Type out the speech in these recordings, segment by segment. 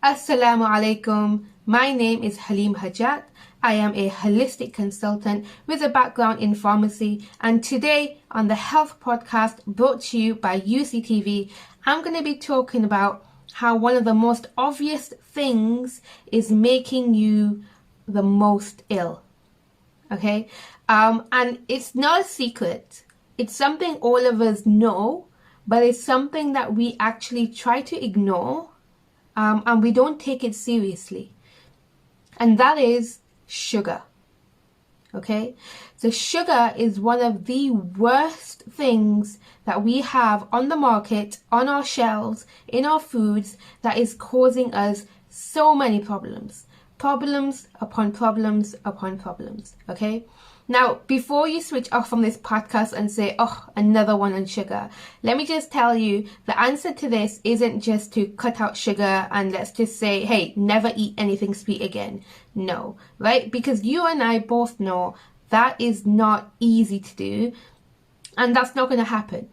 Assalamu alaikum. My name is Halima Hajat. I am a holistic consultant with a background in pharmacy, and today on the Health Podcast brought to you by UCTV, I'm going to be talking about how one of the most obvious things is making you the most ill. Okay? And it's not a secret. It's something all of us know, but it's something that we actually try to ignore. And we don't take it seriously, and that is sugar. Okay, so sugar is one of the worst things that we have on the market, on our shelves, in our foods, that is causing us so many problems upon problems upon problems. Okay, now before you switch off from this podcast and say, oh, another one on sugar, let me just tell you the answer to this isn't just to cut out sugar and let's just say, hey, never eat anything sweet again. No, right? Because you and I both know that is not easy to do, and that's not going to happen.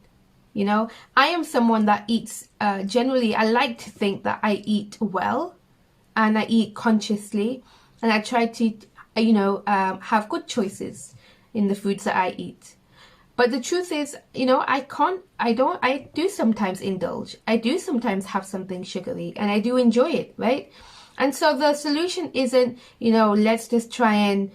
You know, I am someone that eats, generally I like to think that I eat well and I eat consciously, and I try to have good choices in the foods that I eat. But the truth is, I do sometimes indulge. I do sometimes have something sugary and I do enjoy it, right? And so the solution isn't, let's just try and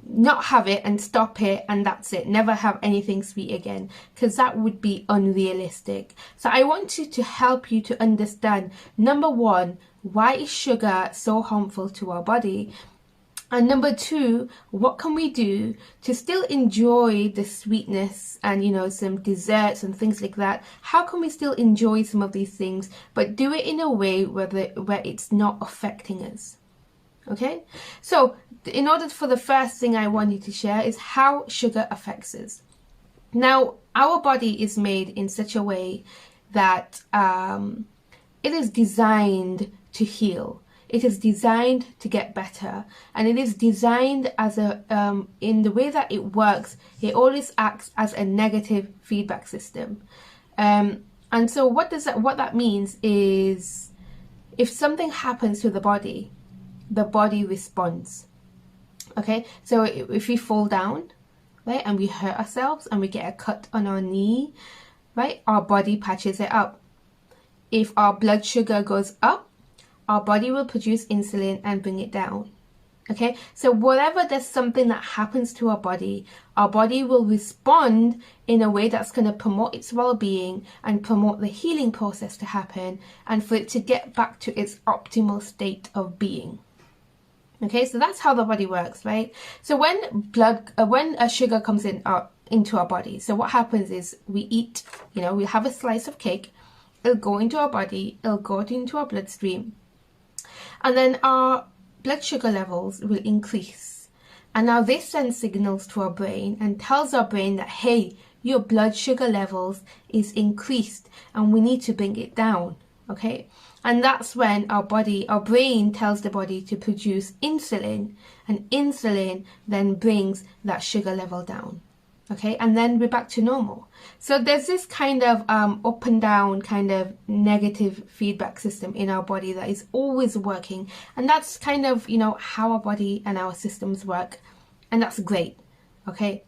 not have it and stop it and that's it. Never have anything sweet again, because that would be unrealistic. So I want to help you to understand, number one, why is sugar so harmful to our body? And number two, what can we do to still enjoy the sweetness and, some desserts and things like that? How can we still enjoy some of these things, but do it in a way where it's not affecting us? Okay? So, in order for the first thing I want you to share is how sugar affects us. Now, our body is made in such a way that it is designed to heal. It is designed to get better, and it is designed as in the way that it works, it always acts as a negative feedback system. And so what that means is, if something happens to the body responds. Okay, so if we fall down, right, and we hurt ourselves and we get a cut on our knee, right, our body patches it up. If our blood sugar goes up, our body will produce insulin and bring it down. Okay, so whatever there's something that happens to our body will respond in a way that's going to promote its well-being and promote the healing process to happen and for it to get back to its optimal state of being. Okay, so that's how the body works, right? So when a sugar comes into our body, so what happens is we eat, we have a slice of cake, it'll go into our body, it'll go into our bloodstream, and then our blood sugar levels will increase. And now this sends signals to our brain and tells our brain that, hey, your blood sugar levels is increased and we need to bring it down. Okay, and that's when our brain tells the body to produce insulin, and insulin then brings that sugar level down. Okay, and then we're back to normal. So there's this kind of up and down kind of negative feedback system in our body that is always working, and that's kind of how our body and our systems work, and that's great. Okay,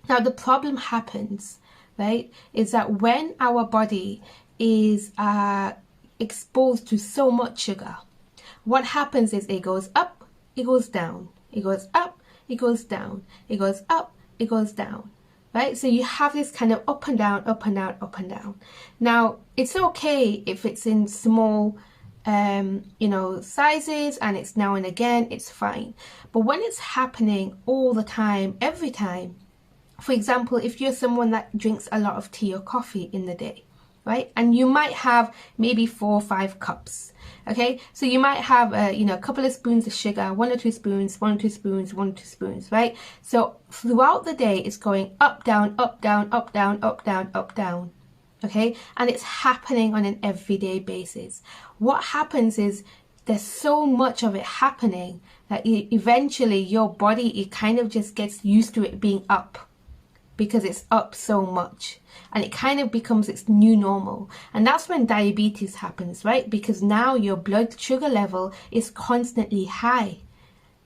now the problem happens, right, is that when our body is exposed to so much sugar, what happens is it goes up, it goes down, it goes up, it goes down, it goes up, it goes down, right? So you have this kind of up and down, up and down, up and down. Now, it's okay if it's in small sizes and it's now and again, it's fine. But when it's happening all the time, every time, for example, if you're someone that drinks a lot of tea or coffee in the day, right? And you might have maybe 4 or 5 cups. Okay, so you might have a couple of spoons of sugar, 1 or 2 spoons, 1 or 2 spoons, 1 or 2 spoons, right? So throughout the day, it's going up, down, up, down, up, down, up, down, up, down. Okay, and it's happening on an everyday basis. What happens is there's so much of it happening that eventually your body, it kind of just gets used to it being up. because it's up so much, and it kind of becomes its new normal. And that's when diabetes happens, right? Because now your blood sugar level is constantly high,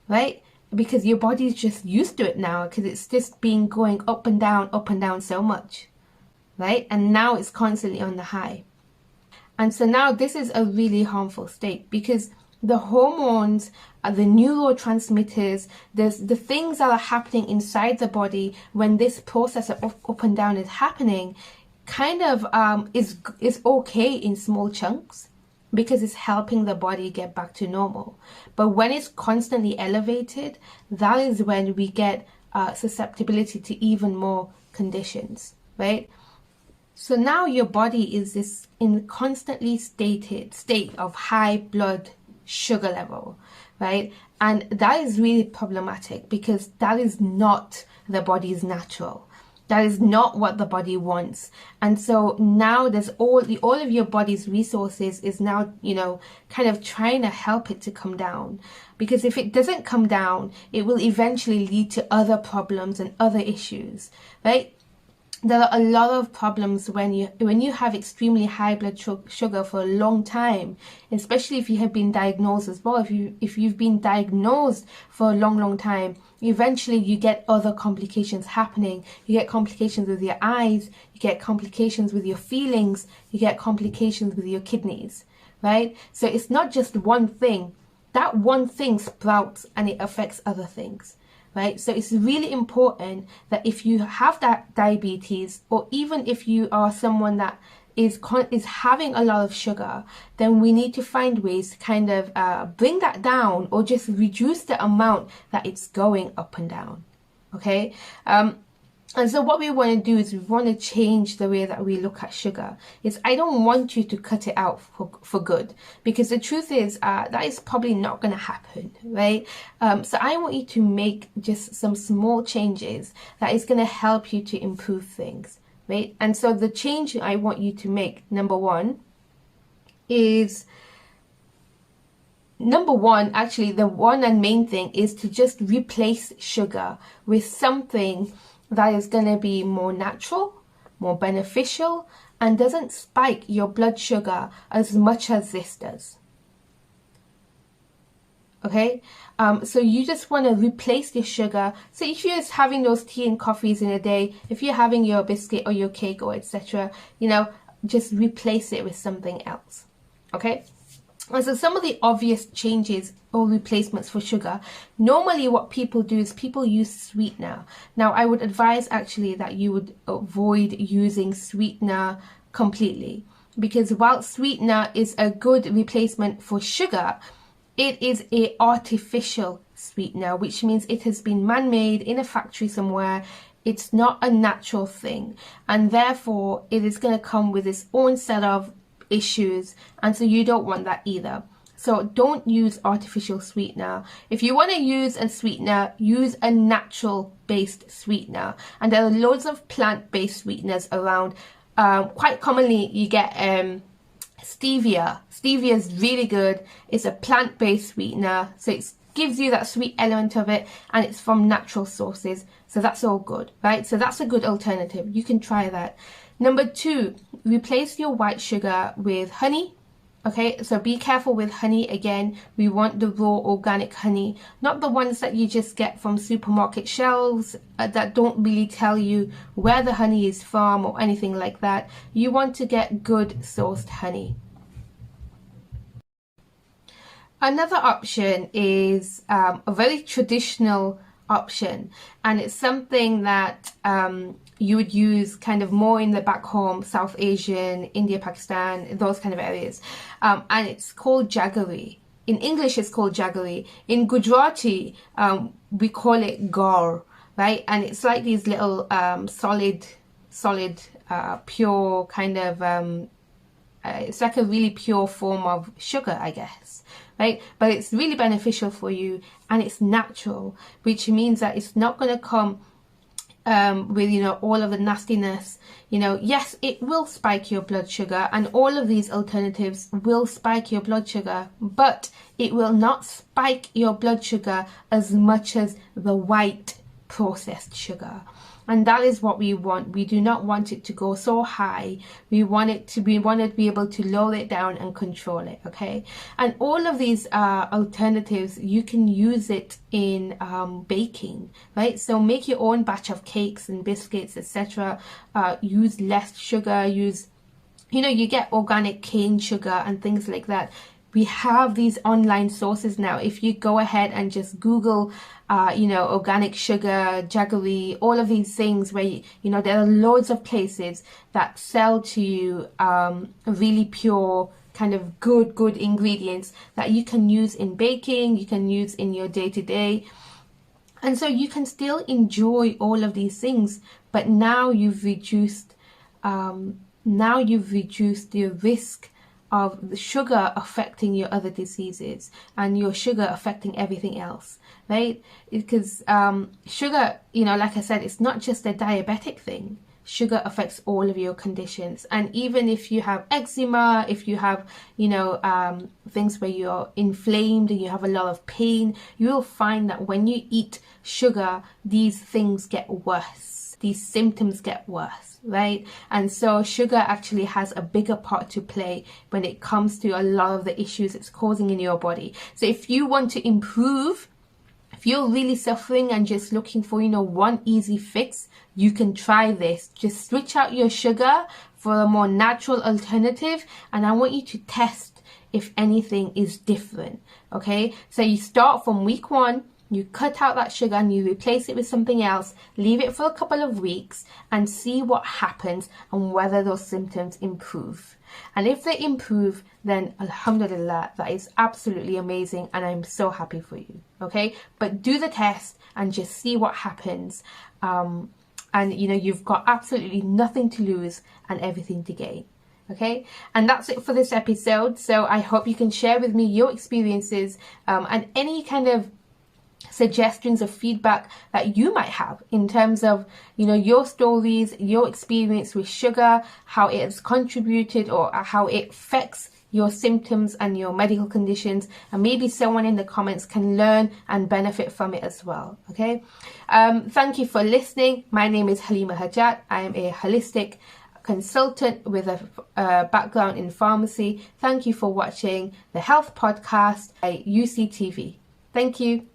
right? Because your body's just used to it now, because it's just been going up and down so much, right? And now it's constantly on the high. And so now this is a really harmful state, because the hormones, the neurotransmitters, there's the things that are happening inside the body when this process of up and down is happening, kind of is okay in small chunks, because it's helping the body get back to normal. But when it's constantly elevated, that is when we get susceptibility to even more conditions, right? So now your body is this in constantly state of high blood sugar level, right? And that is really problematic, because that is not the body's natural. That is not what the body wants. And so now there's all of your body's resources is now, kind of trying to help it to come down. Because if it doesn't come down, it will eventually lead to other problems and other issues, right? There are a lot of problems when you have extremely high blood sugar for a long time, especially if you have been diagnosed as well. If you've been diagnosed for a long time, eventually you get other complications happening. You get complications with your eyes, you get complications with your feelings, you get complications with your kidneys, right? So it's not just one thing. That one thing sprouts and it affects other things. Right? So it's really important that if you have that diabetes, or even if you are someone that is having a lot of sugar, then we need to find ways to kind of bring that down, or just reduce the amount that it's going up and down. Okay? And so what we want to do is we want to change the way that we look at sugar. I don't want you to cut it out for good, because the truth is that is probably not going to happen, right? So I want you to make just some small changes that is going to help you to improve things, right? And so the change I want you to make, number one, actually the one and main thing is to just replace sugar with something that is going to be more natural, more beneficial, and doesn't spike your blood sugar as much as this does. Okay, so you just want to replace your sugar. So if you're just having those tea and coffees in a day, if you're having your biscuit or your cake or etc., just replace it with something else. Okay. And so some of the obvious changes or replacements for sugar, normally what people do is people use sweetener. Now I would advise actually that you would avoid using sweetener completely, because while sweetener is a good replacement for sugar, it is an artificial sweetener, which means it has been man-made in a factory somewhere. It's not a natural thing, and therefore it is going to come with its own set of issues, and so you don't want that either. So don't use artificial sweetener. If you want to use a sweetener, use a natural based sweetener, and there are loads of plant-based sweeteners around. Quite commonly you get stevia. Stevia is really good. It's a plant-based sweetener, so it gives you that sweet element of it, and it's from natural sources, so that's all good, right? So that's a good alternative. You can try that. Number two, replace your white sugar with honey. Okay, so be careful with honey. Again, we want the raw organic honey, not the ones that you just get from supermarket shelves that don't really tell you where the honey is from or anything like that. You want to get good sourced honey. Another option is a very traditional option, and it's something that you would use kind of more in the back home, South Asian, India, Pakistan, those kind of areas, and it's called jaggery. In English it's called jaggery. In Gujarati we call it gur, right? And it's like these little solid pure kind of it's like a really pure form of sugar, I guess, right? But it's really beneficial for you, and it's natural, which means that it's not going to come with all of the nastiness. Yes, it will spike your blood sugar, and all of these alternatives will spike your blood sugar, but it will not spike your blood sugar as much as the white processed sugar. And that is what we want. We do not want it to go so high. We want to be able to lower it down and control it, okay? And all of these alternatives, you can use it in baking, right? So make your own batch of cakes and biscuits, etc. Use less sugar, you get organic cane sugar and things like that. We have these online sources now. If you go ahead and just Google, organic sugar, jaggery, all of these things where, there are loads of places that sell to you really pure, kind of good ingredients that you can use in baking, you can use in your day-to-day. And so you can still enjoy all of these things, but now you've reduced the risk of the sugar affecting your other diseases and your sugar affecting everything else, right? Because sugar, like I said, it's not just a diabetic thing. Sugar affects all of your conditions. And even if you have eczema, if you have, things where you're inflamed and you have a lot of pain, you will find that when you eat sugar, these things get worse. These symptoms get worse, right? And so sugar actually has a bigger part to play when it comes to a lot of the issues it's causing in your body. So if you want to improve, if you're really suffering and just looking for, one easy fix, you can try this. Just switch out your sugar for a more natural alternative. And I want you to test if anything is different, okay? So you start from week 1, you cut out that sugar and you replace it with something else, leave it for a couple of weeks and see what happens and whether those symptoms improve. And if they improve, then alhamdulillah, that is absolutely amazing and I'm so happy for you, okay? But do the test and just see what happens. And you've got absolutely nothing to lose and everything to gain. Okay, and that's it for this episode. So I hope you can share with me your experiences and any kind of suggestions or feedback that you might have in terms of your stories, your experience with sugar, how it has contributed or how it affects your symptoms and your medical conditions, and maybe someone in the comments can learn and benefit from it as well. Okay, thank you for listening. My name is Halima Hajat. I am a holistic consultant with a background in pharmacy. Thank you for watching the Health Podcast by UCTV. Thank you.